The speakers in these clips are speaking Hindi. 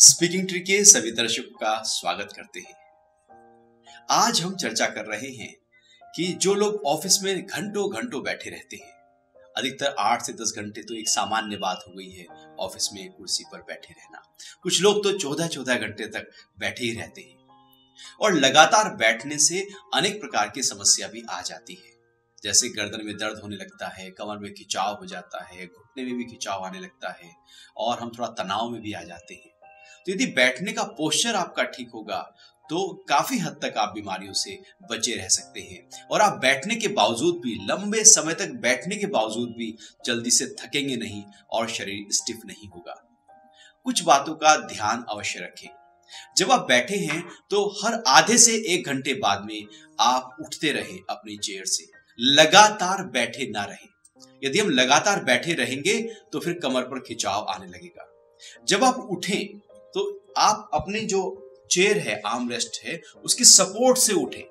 स्पीकिंग ट्री के सभी दर्शकों का स्वागत करते हैं। आज हम चर्चा कर रहे हैं कि जो लोग ऑफिस में घंटों घंटों बैठे रहते हैं, अधिकतर 8 से 10 घंटे तो एक सामान्य बात हो गई है ऑफिस में कुर्सी पर बैठे रहना। कुछ लोग तो 14-14 घंटे तक बैठे ही रहते हैं और लगातार बैठने से अनेक प्रकार की समस्या भी आ जाती है, जैसे गर्दन में दर्द होने लगता है, कमर में खिंचाव हो जाता है, घुटने में भी खिंचाव आने लगता है और हम थोड़ा तनाव में भी आ जाते हैं। तो यदि बैठने का पोस्चर आपका ठीक होगा तो काफी हद तक आप बीमारियों से बचे रह सकते हैं और आप बैठने के बावजूद भी, लंबे समय तक बैठने के बावजूद भी जल्दी से थकेंगे नहीं और शरीर स्टिफ नहीं होगा। कुछ बातों का ध्यान अवश्य रखें। जब आप बैठे हैं तो हर आधे से 1 घंटे बाद में आप उठते रहें अपनी चेयर से, लगातार बैठे ना रहें। यदि हम लगातार बैठे रहेंगे तो फिर कमर पर खिंचाव आने लगेगा। जब आप उठें तो आप अपनी जो चेयर है, आर्म रेस्ट है, उसकी सपोर्ट से उठें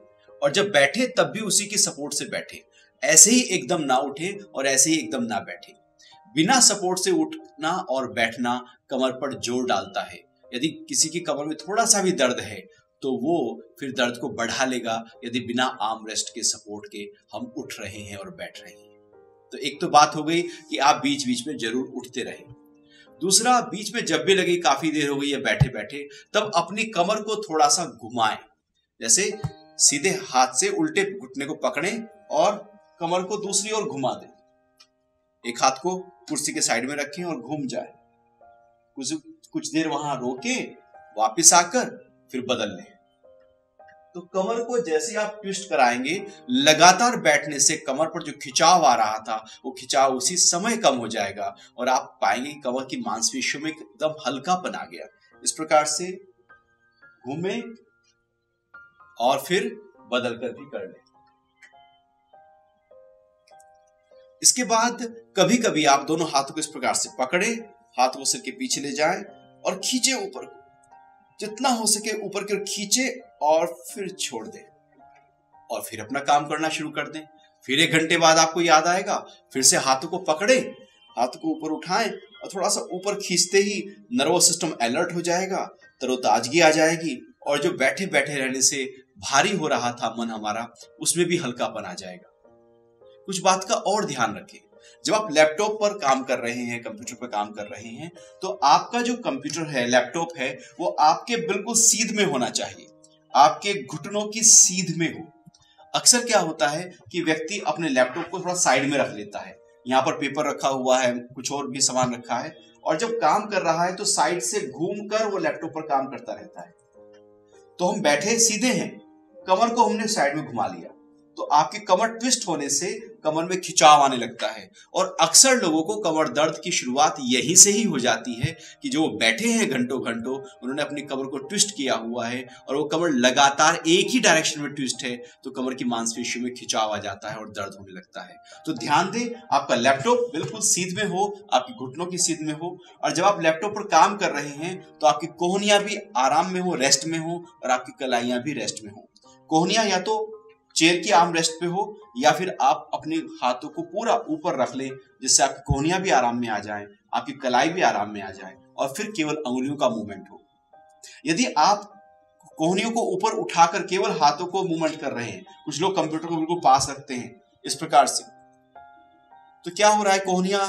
और जब बैठे तब भी उसी की सपोर्ट से बैठें। ऐसे ही एकदम ना उठें और ऐसे ही एकदम ना बैठें। बिना सपोर्ट से उठना और बैठना कमर पर जोर डालता है। यदि किसी की कमर में थोड़ा सा भी दर्द है तो वो फिर दर्द को बढ़ा लेगा यदि बिना आर्म रेस्ट के सपोर्ट के हम उठ रहे हैं और बैठ रहे हैं। तो एक तो बात हो गई कि आप बीच बीच में जरूर उठते रहें। दूसरा, बीच में जब भी लगे काफी देर हो गई है बैठे बैठे, तब अपनी कमर को थोड़ा सा घुमाएं। जैसे सीधे हाथ से उल्टे घुटने को पकड़ें और कमर को दूसरी ओर घुमा दें। एक हाथ को कुर्सी के साइड में रखें और घूम जाए। कुछ देर वहां रोके, वापस आकर फिर बदल लें। तो कमर को जैसे आप ट्विस्ट कराएंगे, लगातार बैठने से कमर पर जो खिंचाव आ रहा था वो खिंचाव उसी समय कम हो जाएगा और आप पाएंगे कि कमर की मांसपेशियों में एकदम हल्कापन आ गया। इस प्रकार से घूमें और फिर बदल कर भी कर लें। इसके बाद कभी कभी आप दोनों हाथों को इस प्रकार से पकड़े, हाथ को सिर के पीछे ले जाएं और खींचे ऊपर को, जितना हो सके ऊपर की ओर खींचे और फिर छोड़ दें और फिर अपना काम करना शुरू कर दें। फिर 1 घंटे बाद आपको याद आएगा, फिर से हाथों को पकड़े, हाथों को ऊपर उठाएं और थोड़ा सा ऊपर खींचते ही नर्वस सिस्टम अलर्ट हो जाएगा, तरोताजगी आ जाएगी और जो बैठे बैठे रहने से भारी हो रहा था मन हमारा, उसमें भी हल्कापन आ जाएगा। कुछ बात का और ध्यान रखें। जब आप लैपटॉप पर काम कर रहे हैं, कंप्यूटर पर काम कर रहे हैं, तो आपका जो कंप्यूटर है, लैपटॉप है, वो आपके बिल्कुल सीध में होना चाहिए, आपके घुटनों की सीध में हो। अक्सर क्या होता है कि व्यक्ति अपने लैपटॉप को थोड़ा साइड में रख लेता है, यहाँ पर पेपर रखा हुआ है, कुछ और भी सामान रखा है, और जब काम कर रहा है तो साइड से घूमकर वो लैपटॉप पर काम करता रहता है। तो हम बैठे सीधे हैं, कमर को हमने साइड में घुमा लिया, तो आपकी कमर ट्विस्ट होने से कमर में खिंचाव आने लगता है और अक्सर लोगों को कमर दर्द की शुरुआत यहीं से ही हो जाती है कि जो बैठे हैं घंटों घंटों, उन्होंने अपनी कमर को ट्विस्ट किया हुआ है और वो कमर लगातार एक ही डायरेक्शन में ट्विस्ट है, तो कमर की मांसपेशियों में खिंचाव आ जाता है और दर्द होने लगता है। तो ध्यान दें, आपका लैपटॉप बिल्कुल सीध में हो, आपकी घुटनों की सीध में हो, और जब आप लैपटॉप पर काम कर रहे हैं तो आपकी कोहनियां भी आराम में हो, रेस्ट में हो, और आपकी कलाइयां भी रेस्ट में हो। कोहनियां या तो चेयर की आर्म रेस्ट पे हो या फिर आप अपने हाथों को पूरा ऊपर रख लें, जिससे आपकी कोहनियां भी आराम में आ जाएं, आपकी कलाई भी आराम में आ जाए और फिर केवल अंगुलियों का मूवमेंट हो। यदि आप कोहनियों को ऊपर उठाकर केवल हाथों को मूवमेंट कर रहे हैं, कुछ लोग कंप्यूटर को बिल्कुल पास रखते हैं इस प्रकार से, तो क्या हो रहा है, कोहनियां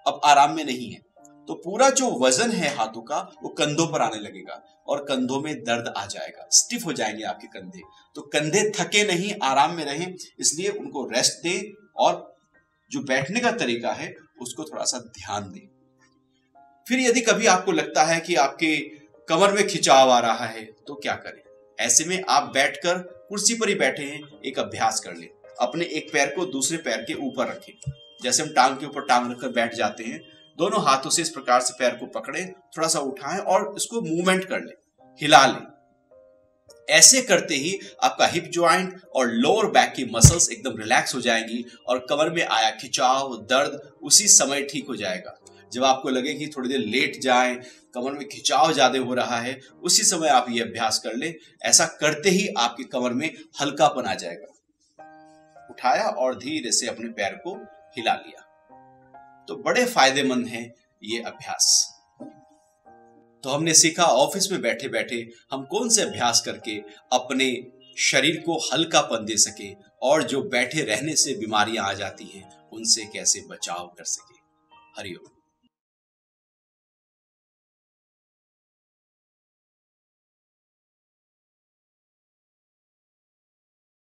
अब आराम में नहीं है, तो पूरा जो वजन है हाथों का वो कंधों पर आने लगेगा और कंधों में दर्द आ जाएगा, स्टिफ हो जाएंगे आपके कंधे। तो कंधे थके नहीं, आराम में रहें, इसलिए उनको रेस्ट दें और जो बैठने का तरीका है उसको थोड़ा सा ध्यान दें। फिर यदि कभी आपको लगता है कि आपके कमर में खिंचाव आ रहा है तो क्या करें? ऐसे में आप बैठकर, कुर्सी पर ही बैठे हैं, एक अभ्यास कर लें। अपने एक पैर को दूसरे पैर के ऊपर रखें, जैसे हम टांग के ऊपर टांग रखकर बैठ जाते हैं। दोनों हाथों से इस प्रकार से पैर को पकड़ें, थोड़ा सा उठाएं और इसको मूवमेंट कर लें, हिला लें। ऐसे करते ही आपका हिप ज्वाइंट और लोअर बैक की मसल्स एकदम रिलैक्स हो जाएंगी और कमर में आया खिंचाव, दर्द उसी समय ठीक हो जाएगा। जब आपको लगे कि थोड़ी देर लेट जाएं, कमर में खिंचाव ज्यादा हो रहा है, उसी समय आप ये अभ्यास कर लें। ऐसा करते ही आपकी कमर में हल्कापन आ जाएगा। उठाया और धीरे से अपने पैर को हिला लिया, तो बड़े फायदेमंद है ये अभ्यास। तो हमने सीखा ऑफिस में बैठे बैठे हम कौन से अभ्यास करके अपने शरीर को हल्कापन दे सके और जो बैठे रहने से बीमारियां आ जाती हैं उनसे कैसे बचाव कर सके। हरिओम।